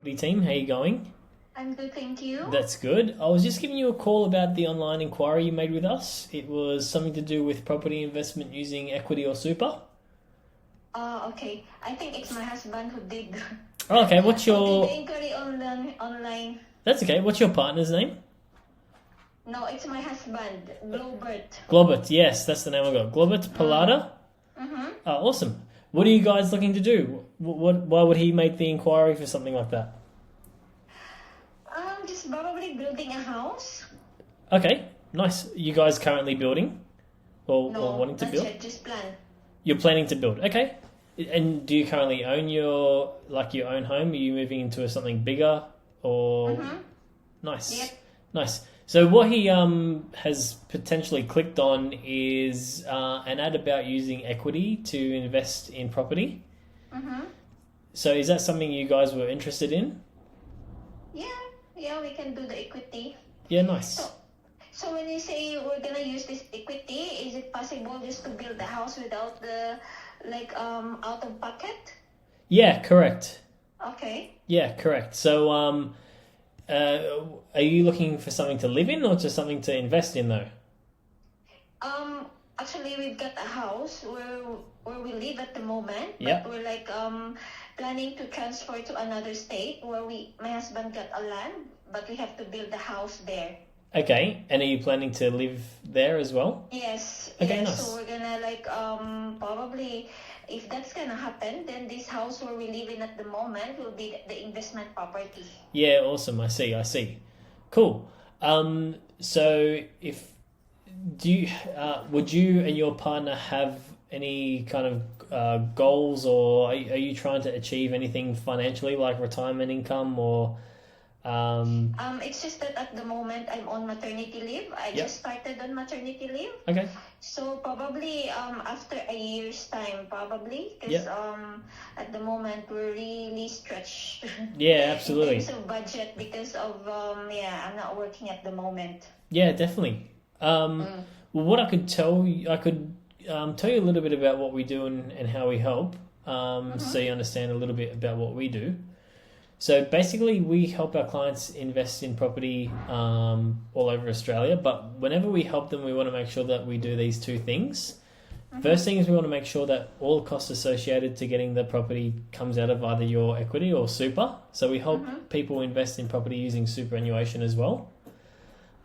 Team. How you going? I'm good, thank you. That's good. I was just giving you a call about the online inquiry you made with us. It was something to do with property investment using equity or super. Okay. I think it's my husband who did Oh, okay, what's who did your... the inquiry online. That's okay. What's your partner's name? No, it's my husband, Globert. Globert. Yes, that's the name I got. Globert Palada. Mm-hmm. Oh, awesome. What are you guys looking to do? Why would he make the inquiry for something like that? Just probably building a house. Okay, nice. You guys currently building or No, wanting to not build? yet, just plan. You're planning to build. Okay. And do you currently own your own home? Are you moving into something bigger or Mm-hmm. nice? Yep. Nice. So what he has potentially clicked on is an ad about using equity to invest in property. Mm-hmm. So is that something you guys were interested in? Yeah, we can do the equity. Yeah, So, nice. so when you say we're gonna use this equity, is it possible just to build the house without the out of pocket? Yeah, correct. Okay. Yeah, correct. So are you looking for something to live in or just something to invest in though? Actually, we've got a house where we live at the moment, Yeah. but we're planning to transfer to another state where my husband got a land, but we have to build a house there. Okay. And are you planning to live there as well? Yes, Okay, yes. nice. So we're gonna probably, if that's gonna happen, then this house where we live in at the moment will be the investment property. Yeah, awesome. I see. Cool. So if would you and your partner have any kind of goals, or are you trying to achieve anything financially, like retirement income, or It's just that at the moment I'm on maternity leave. I Yep. just started on maternity leave. Okay. So probably after a year's time, probably, because Yep. at the moment we're really stretched Yeah, in absolutely. terms of budget because of I'm not working at the moment. Yeah, definitely. Mm. Well, what I could tell you a little bit about what we do and how we help, so Mm-hmm. you understand a little bit about what we do. So basically, we help our clients invest in property all over Australia. But whenever we help them, we want to make sure that we do these two things. First thing is we want to make sure that all costs associated to getting the property comes out of either your equity or super. So we help people invest in property using superannuation as well.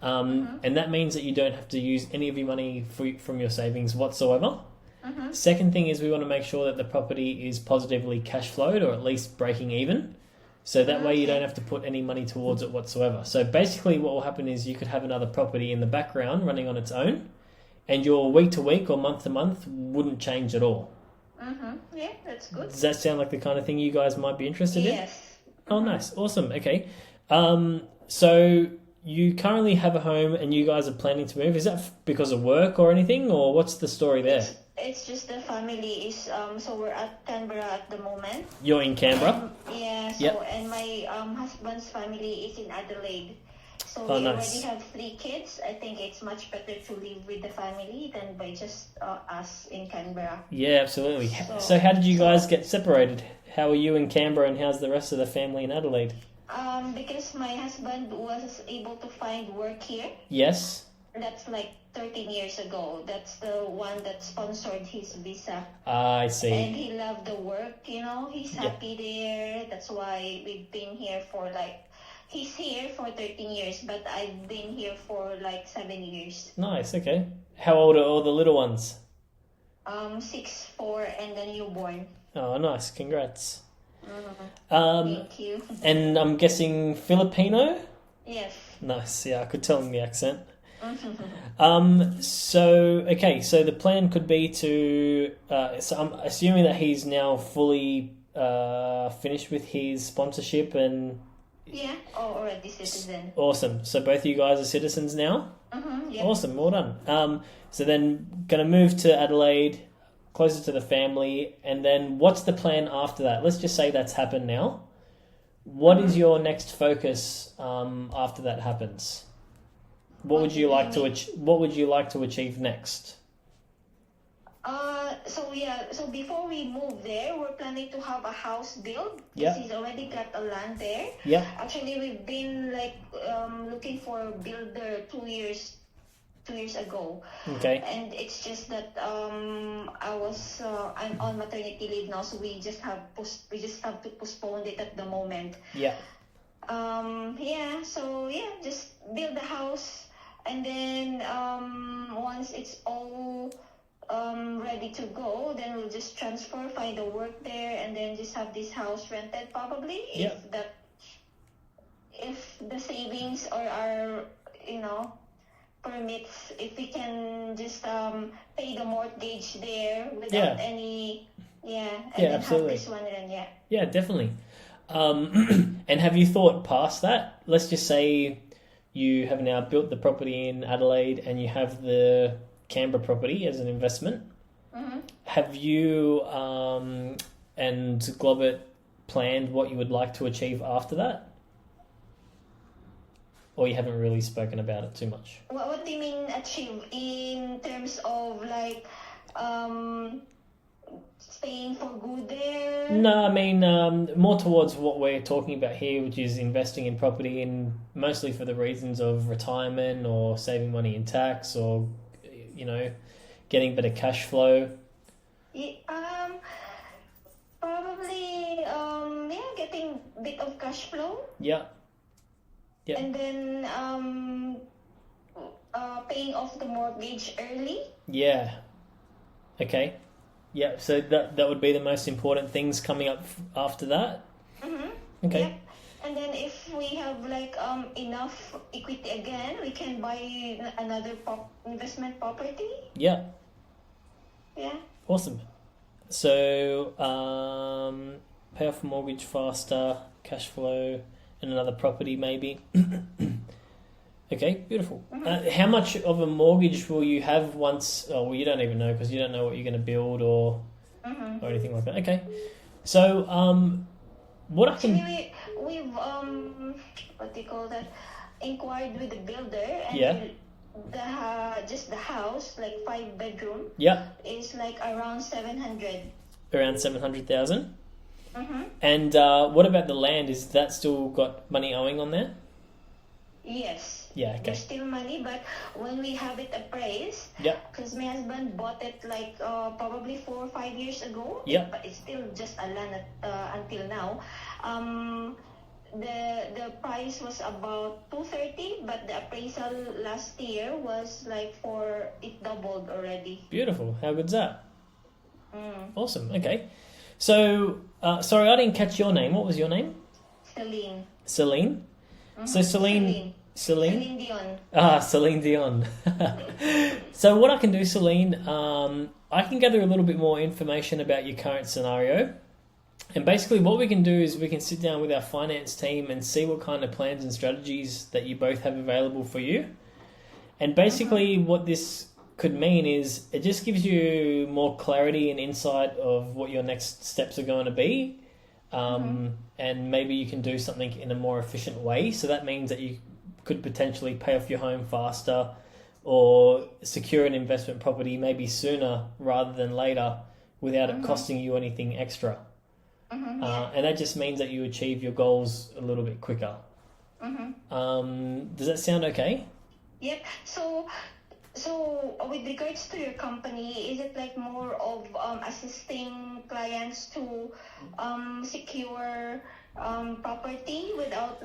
And that means that you don't have to use any of your money from your savings whatsoever. Second thing is we want to make sure that the property is positively cash flowed or at least breaking even. So that way you don't have to put any money towards it whatsoever. So basically what will happen is you could have another property in the background running on its own and your week to week or month to month wouldn't change at all. Yeah, that's good. Does that sound like the kind of thing you guys might be interested in? Yes. Oh, nice. Awesome. Okay. So you currently have a home and you guys are planning to move. Is that because of work or anything, or what's the story there? It's just the family is so we're at Canberra at the moment. You're in Canberra? Yeah, so Yep. and my husband's family is in Adelaide. So Oh, we nice. already have 3 kids. I think it's much better to live with the family than by just us in Canberra. Yeah, absolutely. So, So how did you so guys get separated? How are you in Canberra and how's the rest of the family in Adelaide? because my husband was able to find work here. Yes. That's like 13 years ago. That's the one that sponsored his visa. I And see. he loved the work, he's Yeah. happy there. That's why we've been here for he's here for 13 years, but I've been here for 7 years. Nice, okay. How old are all the little ones? 6, 4, and the newborn. Oh, nice. Congrats. Mhm. Um, Thank you. and I'm guessing Filipino? Yes. Nice, yeah, I could tell in the accent. Mhm. So the plan could be to. So I'm assuming that he's now fully finished with his sponsorship and Yeah. Oh, already citizen. awesome. So both of you guys are citizens now. Yep. Awesome, well done. So then gonna move to Adelaide, closer to the family, and then what's the plan after that? Let's just say that's happened now. What is your next focus after that happens? What What would do you you like to mean? What would you like to achieve next? So before we move there, we're planning to have a house built. Yeah. Because he's already got a land there. Yeah. Actually, we've been looking for a builder 2 years ago. Okay. And it's just that I'm on maternity leave now, so we just have to postpone it at the moment. Yeah. Just build the house, and then once it's all ready to go, then we'll just find a work there, and then just have this house rented probably. Yeah. If the savings or our permits, if we can just pay the mortgage there without any and then absolutely. have this one then Yeah, definitely. And have you thought past that? Let's just say you have now built the property in Adelaide and you have the Canberra property as an investment. Mm-hmm. Have you and Globert planned what you would like to achieve after that? Or you haven't really spoken about it too much? What do you mean achieve in terms of staying for good there? No, I mean more towards what we're talking about here, which is investing in property, in mostly for the reasons of retirement or saving money in tax or getting better cash flow. Probably getting a bit of cash flow. Yeah. Yeah. And then paying off the mortgage early. Yeah. Okay. Yeah, so that would be the most important things coming up after that. Mm-hmm. Okay. Yep. And then if we have enough equity again, we can buy another investment property. Yeah. Yeah. Awesome. So pay off mortgage faster, cash flow, and another property maybe. Okay, beautiful. Mm-hmm. How much of a mortgage will you have once? Oh, well, you don't even know because you don't know what you're going to build or anything like that. Okay, so what I can we've what do you call that? Inquired with the builder, and just the house, 5-bedroom. Yeah. Is around 700. Around 700,000. Mm-hmm. And what about the land? Is that still got money owing on there? Yes. Yeah, okay. There's still money, but when we have it appraised, because my husband bought it probably 4 or 5 years ago, but it's still just a land until now. The price was about 230, but the appraisal last year was it doubled already. Beautiful. How good's that? Awesome. Okay. So, sorry, I didn't catch your name. What was your name? Celine. Celine? Mm-hmm. So Celine? Celine Dion. Celine Dion. So what I can do, Celine, I can gather a little bit more information about your current scenario. And basically what we can do is we can sit down with our finance team and see what kind of plans and strategies that you both have available for you. And basically what this could mean is it just gives you more clarity and insight of what your next steps are going to be. And maybe you can do something in a more efficient way. So that means that you could potentially pay off your home faster or secure an investment property maybe sooner rather than later without it costing you anything extra. And that just means that you achieve your goals a little bit quicker. Does that sound okay? Yep. So with regards to your company, is it more of assisting clients to secure property without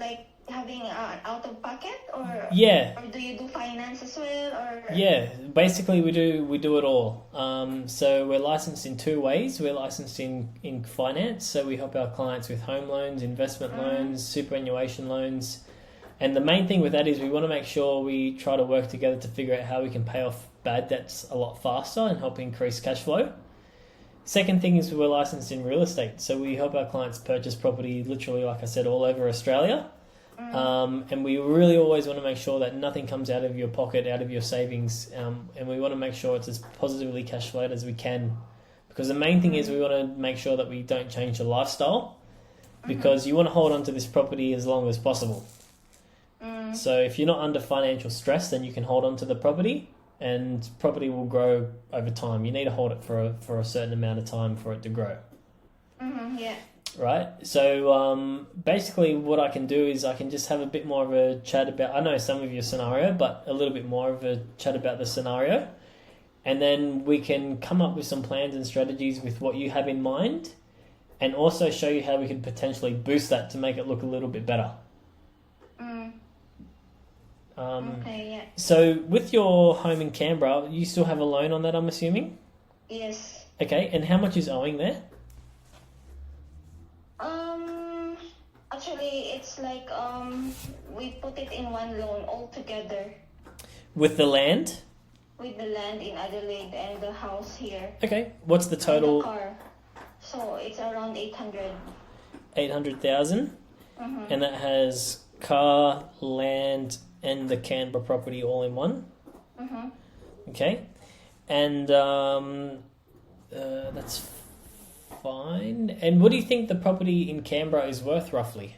having out of pocket, or or do you do finance as well, or basically we do it all. So we're licensed in 2 ways. We're licensed in finance, so we help our clients with home loans, investment loans, superannuation loans. And the main thing with that is we want to make sure we try to work together to figure out how we can pay off bad debts a lot faster and help increase cash flow. Second thing is we're licensed in real estate. So we help our clients purchase property literally, like I said, all over Australia. And we really always want to make sure that nothing comes out of your pocket, out of your savings. And we want to make sure it's as positively cash flowed as we can. Because the main thing is we want to make sure that we don't change your lifestyle. Because you want to hold on to this property as long as possible. So if you're not under financial stress, then you can hold on to the property and property will grow over time. You need to hold it for a certain amount of time for it to grow. Yeah. Right? So basically what I can do is I can just have a bit more of a chat about, I know some of your scenario, but a little bit more of a chat about the scenario. And then we can come up with some plans and strategies with what you have in mind, and also show you how we could potentially boost that to make it look a little bit better. Okay, yeah. So with your home in Canberra, you still have a loan on that, I'm assuming? Yes. Okay, and how much is owing there? Actually, it's like we put it in one loan all together. With the land? With the land in Adelaide and the house here. Okay, what's the total? And the car. So it's around 800. 800,000, and that has car, land, and the Canberra property all in one. Okay, and that's fine. And what do you think the property in Canberra is worth roughly?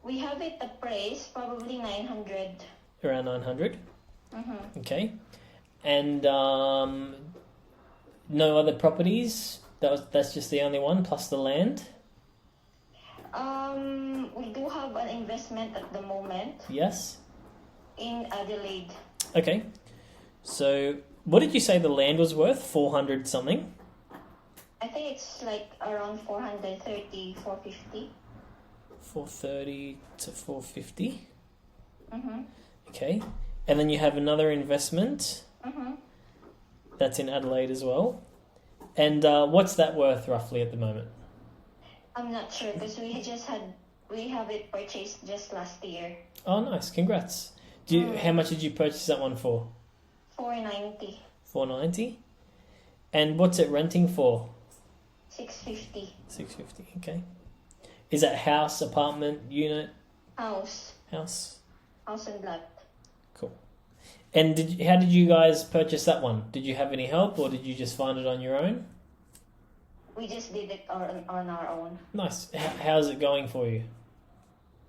We have it appraised probably 900. Around 900. Okay, and no other properties. That's just the only one plus the land. We do have an investment at the moment. Yes. In Adelaide. Okay. So, what did you say the land was worth? 400 something? I think it's like around 430, 450. 430 to 450? Okay. And then you have another investment. That's in Adelaide as well. And what's that worth roughly at the moment? I'm not sure because we have it purchased just last year. Oh, nice! Congrats. How much did you purchase that one for? 490. 490. And what's it renting for? 650. 650. Okay. Is that house, apartment, unit? House. House. House and lot. Cool. And how did you guys purchase that one? Did you have any help, or did you just find it on your own? We just did it on our own. Nice. How's it going for you?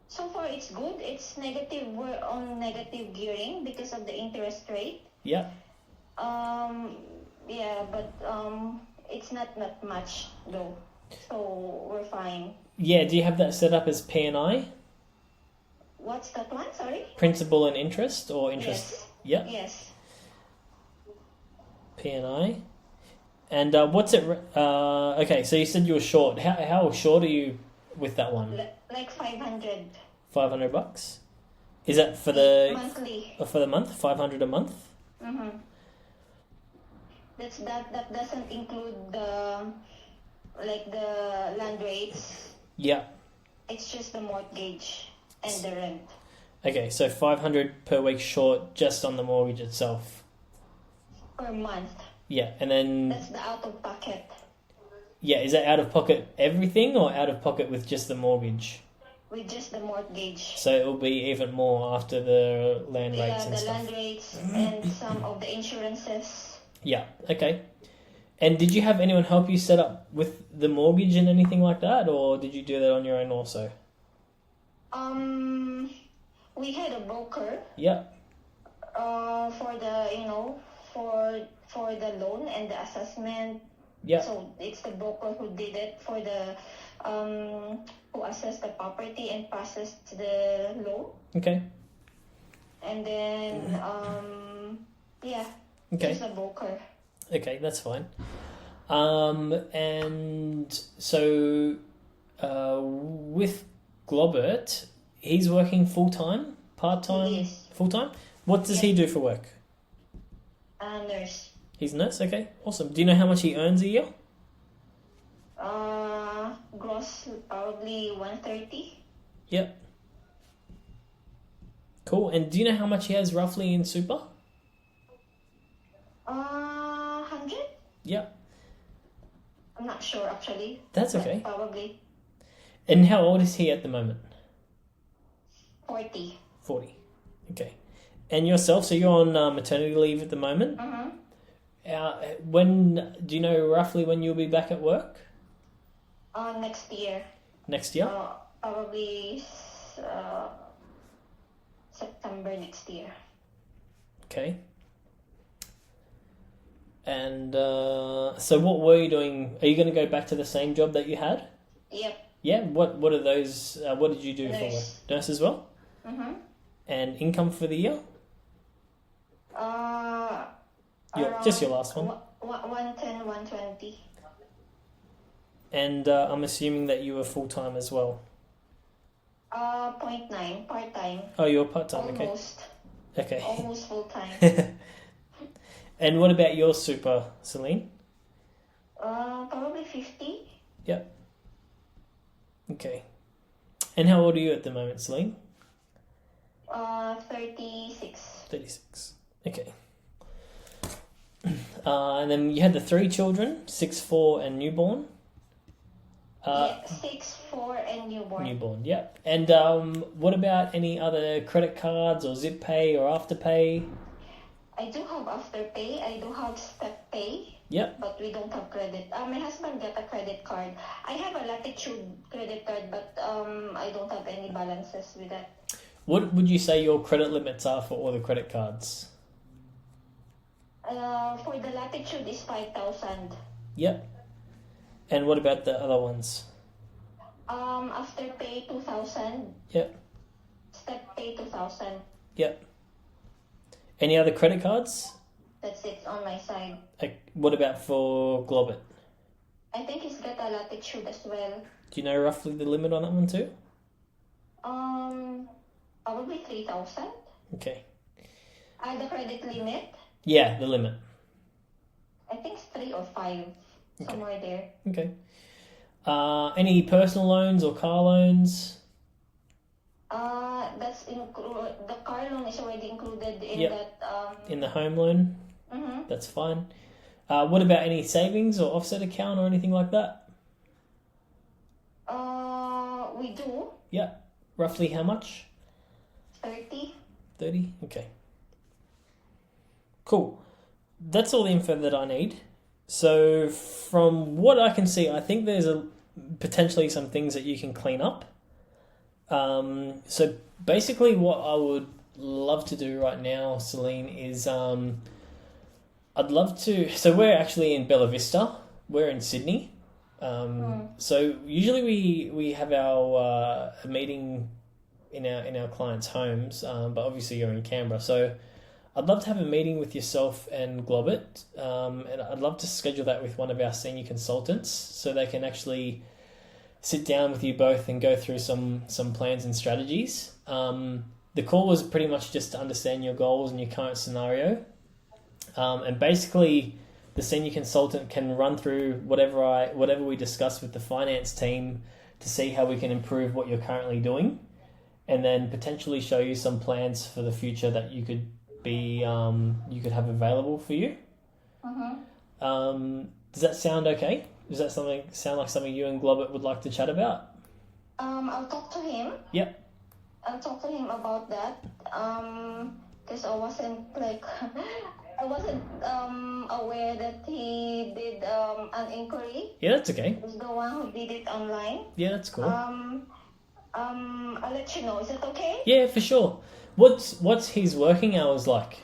So far, it's good. It's negative. We're on negative gearing because of the interest rate. Yeah. Yeah, but it's not much though. So we're fine. Yeah. Do you have that set up as P&I? What's that one? Sorry. Principal and interest, or interest? Yes. Yeah. Yes. P&I. And what's it? Okay, so you said you were short. How short are you with that one? Like 500. $500. Is that for the monthly? For the month? 500 a month. That doesn't include the land rates. Yeah. It's just the mortgage and the rent. Okay, so 500 per week short just on the mortgage itself. Per month. Yeah, and then... That's the out-of-pocket. Yeah, is that out-of-pocket everything or out-of-pocket with just the mortgage? With just the mortgage. So it will be even more after the land rates and stuff. Yeah, the land rates and some of the insurances. Yeah, okay. And did you have anyone help you set up with the mortgage and anything like that, or did you do that on your own also? We had a broker. Yeah. For the, for the loan and the assessment. Yeah. So it's the broker who did it for the who assessed the property and processed the loan. Okay. And then yeah. Okay. Just a broker. Okay, that's fine. And so with Globert, he's working full-time, part-time, Yes. full-time? What does he do for work? Nurse. He's a nurse? Okay, awesome. Do you know how much he earns a year? Gross probably 130. Yep. Cool. And do you know how much he has roughly in super? 100? Yep. I'm not sure actually. That's but okay. Probably And how old is he at the moment? 40. 40. Okay. And yourself, so you're on maternity leave at the moment? When do you know roughly when you'll be back at work? Next year. Next year? Probably September next year. Okay. And so what were you doing? Are you going to go back to the same job that you had? Yep. Yeah. What are those? What did you do for work? Nurse as well? Mm-hmm. And income for the year? Just your last one. 110, 120. And I'm assuming that you were full-time as well. 0.9, part-time. Oh, you were part-time, Almost. Okay. Almost full-time. And what about your super, Celine? Probably 50. Yep. Okay. And how old are you at the moment, Celine? 36. 36. Okay. And then you had the 3 children, 6, 4, and newborn. 6, 4, and newborn. Newborn, yep. And what about any other credit cards or Zip Pay or Afterpay? I do have Afterpay. I do have Step Pay. Yep. But we don't have credit. My husband got a credit card. I have a Latitude credit card, but I don't have any balances with that. What would you say your credit limits are for all the credit cards? For the Latitude is 5,000. Yep. And what about the other ones? Afterpay 2,000. Yep. Step Pay 2,000. Yep. Any other credit cards? That's it on my side. What about for Globet? I think he's got a Latitude as well. Do you know roughly the limit on that one too? Probably 3,000. Okay. The credit limit? Yeah, the limit. I think it's 3 or 5. Somewhere there. Okay. Any personal loans or car loans? That's the car loan is already included in that. In the home loan? Mm-hmm. That's fine. What about any savings or offset account or anything like that? We do. Yeah. Roughly how much? 30. 30? Okay. Cool. That's all the info that I need. So from what I can see, I think there's potentially some things that you can clean up. So basically what I would love to do right now, Celine, is I'd love to... So we're actually in Bella Vista. We're in Sydney. So usually we have our meeting in our clients' homes, but obviously you're in Canberra. So I'd love to have a meeting with yourself and Globet, and I'd love to schedule that with one of our senior consultants so they can actually sit down with you both and go through some plans and strategies. The call was pretty much just to understand your goals and your current scenario. And basically, the senior consultant can run through whatever we discuss with the finance team to see how we can improve what you're currently doing, and then potentially show you some plans for the future that you could have available for you. Does that sound okay? Does that sound like something you and Globet would like to chat about? I'll talk to him. Yep. I'll talk to him about that. Because I wasn't aware that he did an inquiry. Yeah, that's okay. He was the one who did it online. Yeah, that's cool. I'll let you know. Is that okay? Yeah, for sure. What's his working hours like?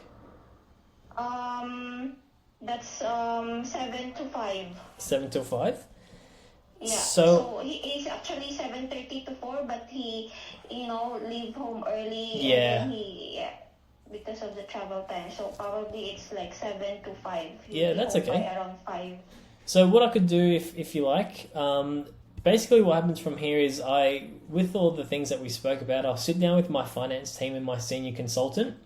That's 7 to 5. 7 till 5? Yeah. So he's actually 7:30 to 4, but he, leave home early. Yeah. And then because of the travel time, so probably it's like 7 to 5. Yeah, that's okay. By around 5. So what I could do, if you like, basically what happens from here is with all the things that we spoke about, I'll sit down with my finance team and my senior consultant,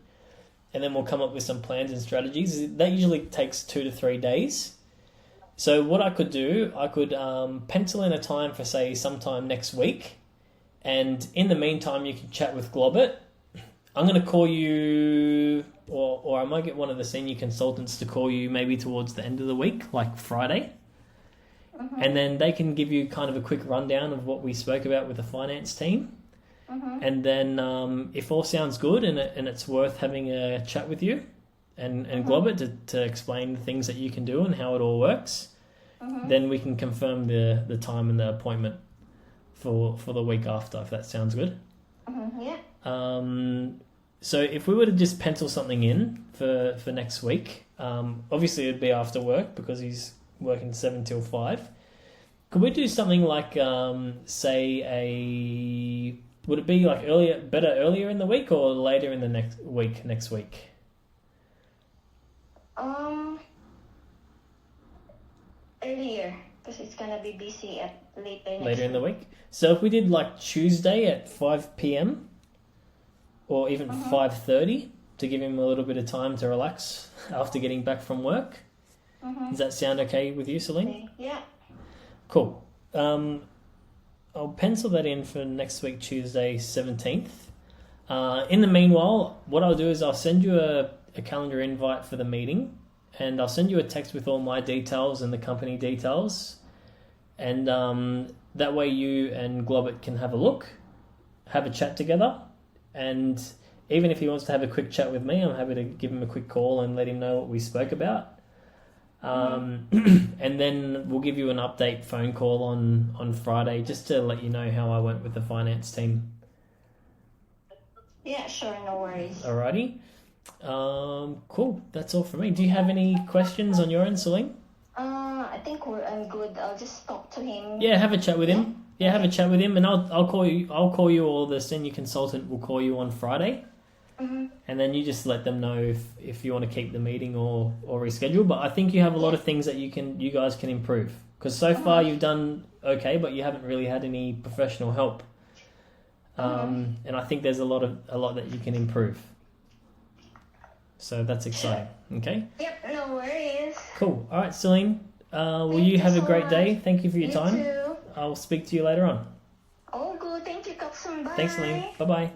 and then we'll come up with some plans and strategies. That usually takes 2 to 3 days. So what I could do, I could pencil in a time for, say, sometime next week, and in the meantime, you can chat with Globet. I'm going to call you, or I might get one of the senior consultants to call you maybe towards the end of the week, like Friday. And then they can give you kind of a quick rundown of what we spoke about with the finance team. And then if all sounds good and it's worth having a chat with you and Globet to explain the things that you can do and how it all works, then we can confirm the time and the appointment for the week after, if that sounds good. Yeah. So if we were to just pencil something in for next week, Obviously, it'd be after work because he's working 7 till 5. Could we do something like, would it be like earlier in the week or later in the next week? Earlier, because it's gonna be busy at later Later in the week. So if we did like Tuesday at 5 p.m. or even 5:30 to give him a little bit of time to relax after getting back from work. Does that sound okay with you, Celine? Okay. Yeah. Cool. I'll pencil that in for next week, Tuesday, 17th. In the meanwhile, what I'll do is I'll send you a calendar invite for the meeting, and I'll send you a text with all my details and the company details. And that way you and Globert can have a look, have a chat together, and even if he wants to have a quick chat with me, I'm happy to give him a quick call and let him know what we spoke about. And then we'll give you an update phone call on Friday just to let you know how I went with the finance team. Yeah, sure, no worries. Alrighty. Cool. That's all for me. Do you have any questions on your end, Celine? I think I'm good. I'll just talk to him. Yeah, have a chat with him. Yeah, have a chat with him, and I'll call you. I'll call you, or the senior consultant will call you on Friday. And then you just let them know if you want to keep the meeting or reschedule. But I think you have a lot of things that you guys can improve, because so far you've done okay, but you haven't really had any professional help. And I think there's a lot that you can improve. So that's exciting. Okay. Yep, no worries. Cool. All right, Celine. Will you have a great day? Thank you for your time. You too. I'll speak to you later on. Oh, good. Thank you, Kapsun. Bye. Thanks, Celine. Bye bye.